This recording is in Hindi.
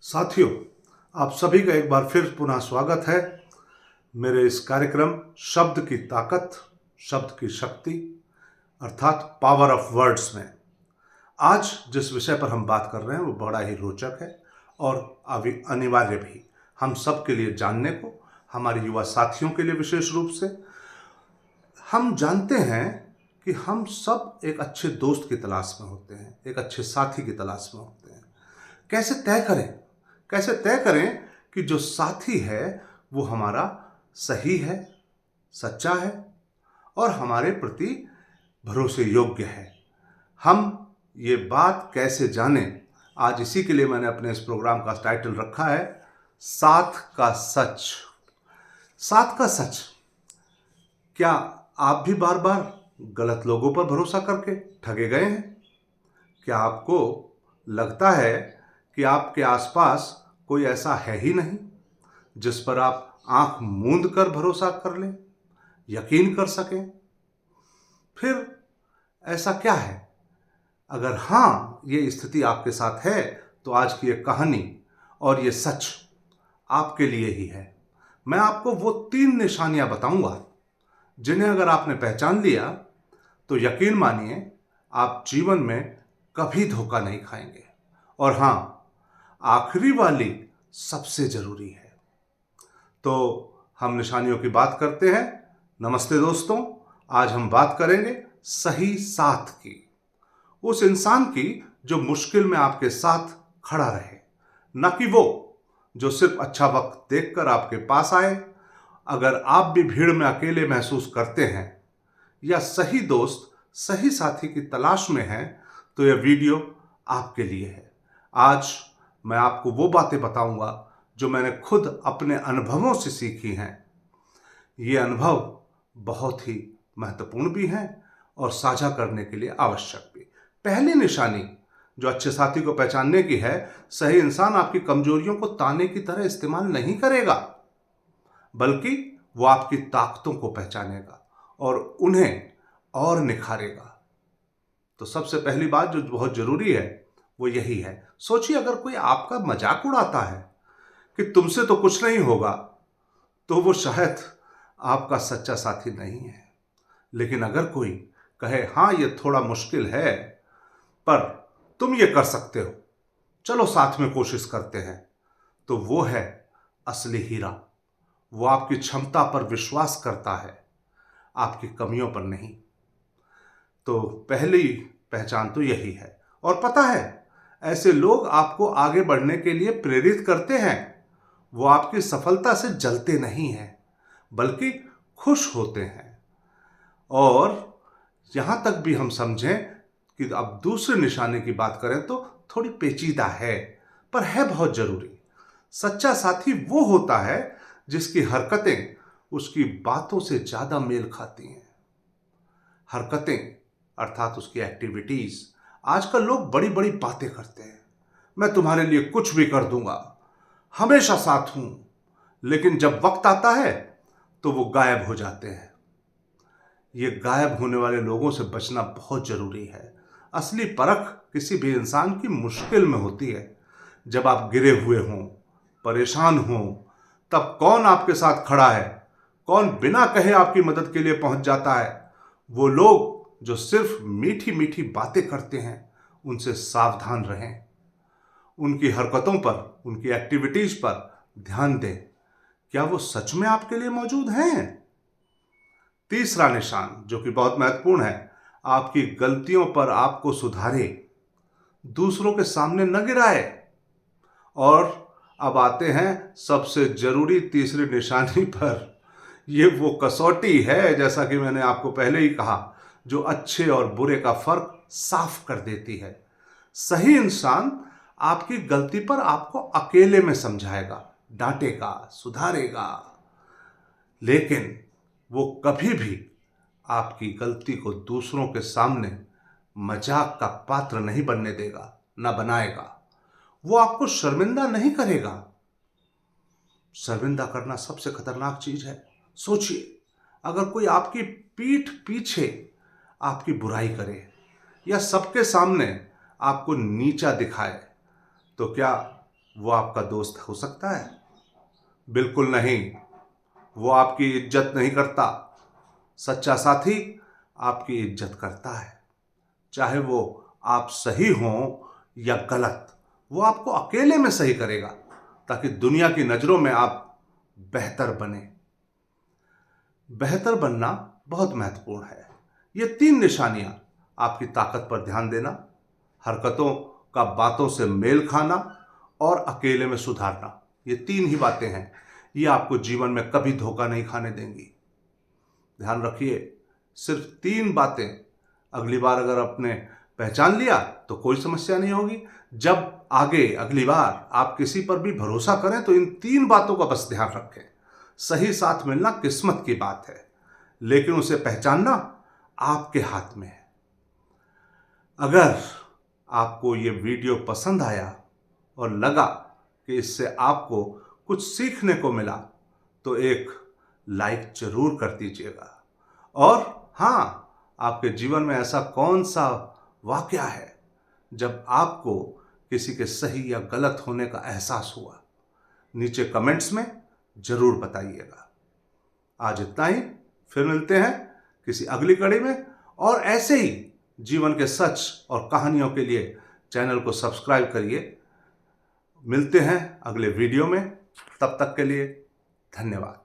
साथियों, आप सभी का एक बार फिर पुनः स्वागत है मेरे इस कार्यक्रम शब्द की ताकत, शब्द की शक्ति अर्थात पावर ऑफ वर्ड्स में। आज जिस विषय पर हम बात कर रहे हैं वो बड़ा ही रोचक है और अनिवार्य भी हम सब के लिए जानने को, हमारे युवा साथियों के लिए विशेष रूप से। हम जानते हैं कि हम सब एक अच्छे दोस्त की तलाश में होते हैं, एक अच्छे साथी की तलाश में होते हैं। कैसे तय करें कि जो साथी है वो हमारा सही है, सच्चा है और हमारे प्रति भरोसे योग्य है। हम ये बात कैसे जानें, आज इसी के लिए मैंने अपने इस प्रोग्राम का टाइटल रखा है साथ का सच। साथ का सच। क्या आप भी बार बार गलत लोगों पर भरोसा करके ठगे गए हैं? क्या आपको लगता है कि आपके आसपास कोई ऐसा है ही नहीं जिस पर आप आंख मूंद कर भरोसा कर लें, यकीन कर सकें? फिर ऐसा क्या है? अगर हाँ, ये स्थिति आपके साथ है तो आज की ये कहानी और ये सच आपके लिए ही है। मैं आपको वो 3 निशानियां बताऊंगा जिन्हें अगर आपने पहचान लिया तो यकीन मानिए आप जीवन में कभी धोखा नहीं खाएंगे। और हाँ, आखिरी वाली सबसे जरूरी है। तो हम निशानियों की बात करते हैं। नमस्ते दोस्तों, आज हम बात करेंगे सही साथ की, उस इंसान की जो मुश्किल में आपके साथ खड़ा रहे, न कि वो जो सिर्फ अच्छा वक्त देखकर आपके पास आए। अगर आप भी भीड़ में अकेले महसूस करते हैं या सही दोस्त, सही साथी की तलाश में हैं, तो यह वीडियो आपके लिए है। आज मैं आपको वो बातें बताऊंगा जो मैंने खुद अपने अनुभवों से सीखी हैं। ये अनुभव बहुत ही महत्वपूर्ण भी हैं और साझा करने के लिए आवश्यक भी। पहली निशानी जो अच्छे साथी को पहचानने की है, सही इंसान आपकी कमजोरियों को ताने की तरह इस्तेमाल नहीं करेगा, बल्कि वो आपकी ताकतों को पहचानेगा और उन्हें और निखारेगा। तो सबसे पहली बात जो बहुत जरूरी है वो यही है। सोचिए, अगर कोई आपका मजाक उड़ाता है कि तुमसे तो कुछ नहीं होगा, तो वो शायद आपका सच्चा साथी नहीं है। लेकिन अगर कोई कहे हाँ, ये थोड़ा मुश्किल है पर तुम ये कर सकते हो, चलो साथ में कोशिश करते हैं, तो वो है असली हीरा। वो आपकी क्षमता पर विश्वास करता है, आपकी कमियों पर नहीं। तो पहली पहचान तो यही है। और पता है, ऐसे लोग आपको आगे बढ़ने के लिए प्रेरित करते हैं। वो आपकी सफलता से जलते नहीं हैं, बल्कि खुश होते हैं। और यहां तक भी हम समझें कि अब दूसरे निशाने की बात करें तो थोड़ी पेचीदा है, पर है बहुत जरूरी। सच्चा साथी वो होता है जिसकी हरकतें उसकी बातों से ज्यादा मेल खाती हैं। हरकतें अर्थात उसकी एक्टिविटीज। आजकल लोग बड़ी बड़ी बातें करते हैं, मैं तुम्हारे लिए कुछ भी कर दूंगा, हमेशा साथ हूं, लेकिन जब वक्त आता है तो वो गायब हो जाते हैं। ये गायब होने वाले लोगों से बचना बहुत जरूरी है। असली परख किसी भी इंसान की मुश्किल में होती है। जब आप गिरे हुए हों, परेशान हों, तब कौन आपके साथ खड़ा है, कौन बिना कहे आपकी मदद के लिए पहुंच जाता है। वो लोग जो सिर्फ मीठी मीठी बातें करते हैं, उनसे सावधान रहें। उनकी हरकतों पर, उनकी एक्टिविटीज पर ध्यान दें। क्या वो सच में आपके लिए मौजूद हैं? तीसरा निशान जो कि बहुत महत्वपूर्ण है, आपकी गलतियों पर आपको सुधारे, दूसरों के सामने न गिराए। और अब आते हैं सबसे जरूरी तीसरी निशानी पर। ये वो कसौटी है, जैसा कि मैंने आपको पहले ही कहा, जो अच्छे और बुरे का फर्क साफ कर देती है। सही इंसान आपकी गलती पर आपको अकेले में समझाएगा, डांटेगा, सुधारेगा, लेकिन वो कभी भी आपकी गलती को दूसरों के सामने मजाक का पात्र नहीं बनने देगा, ना बनाएगा। वो आपको शर्मिंदा नहीं करेगा। शर्मिंदा करना सबसे खतरनाक चीज है। सोचिए, अगर कोई आपकी पीठ पीछे आपकी बुराई करे या सबके सामने आपको नीचा दिखाए, तो क्या वो आपका दोस्त हो सकता है? बिल्कुल नहीं। वो आपकी इज्जत नहीं करता। सच्चा साथी आपकी इज्जत करता है, चाहे वो आप सही हों या गलत। वो आपको अकेले में सही करेगा ताकि दुनिया की नजरों में आप बेहतर बने। बेहतर बनना बहुत महत्वपूर्ण है। ये 3 निशानियां आपकी ताकत पर ध्यान देना, हरकतों का बातों से मेल खाना और अकेले में सुधारना। ये 3 ही बातें हैं। ये आपको जीवन में कभी धोखा नहीं खाने देंगी। ध्यान रखिए, सिर्फ 3 बातें। अगली बार अगर आपने पहचान लिया तो कोई समस्या नहीं होगी। जब आगे अगली बार आप किसी पर भी भरोसा करें तो इन 3 बातों का बस ध्यान रखें। सही साथ मिलना किस्मत की बात है, लेकिन उसे पहचानना आपके हाथ में है। अगर आपको ये वीडियो पसंद आया और लगा कि इससे आपको कुछ सीखने को मिला तो एक लाइक जरूर कर दीजिएगा। और हाँ, आपके जीवन में ऐसा कौन सा वाकया है जब आपको किसी के सही या गलत होने का एहसास हुआ, नीचे कमेंट्स में जरूर बताइएगा। आज इतना ही। फिर मिलते हैं किसी अगली कड़ी में, और ऐसे ही जीवन के सच और कहानियों के लिए चैनल को सब्सक्राइब करिए। मिलते हैं अगले वीडियो में। तब तक के लिए धन्यवाद।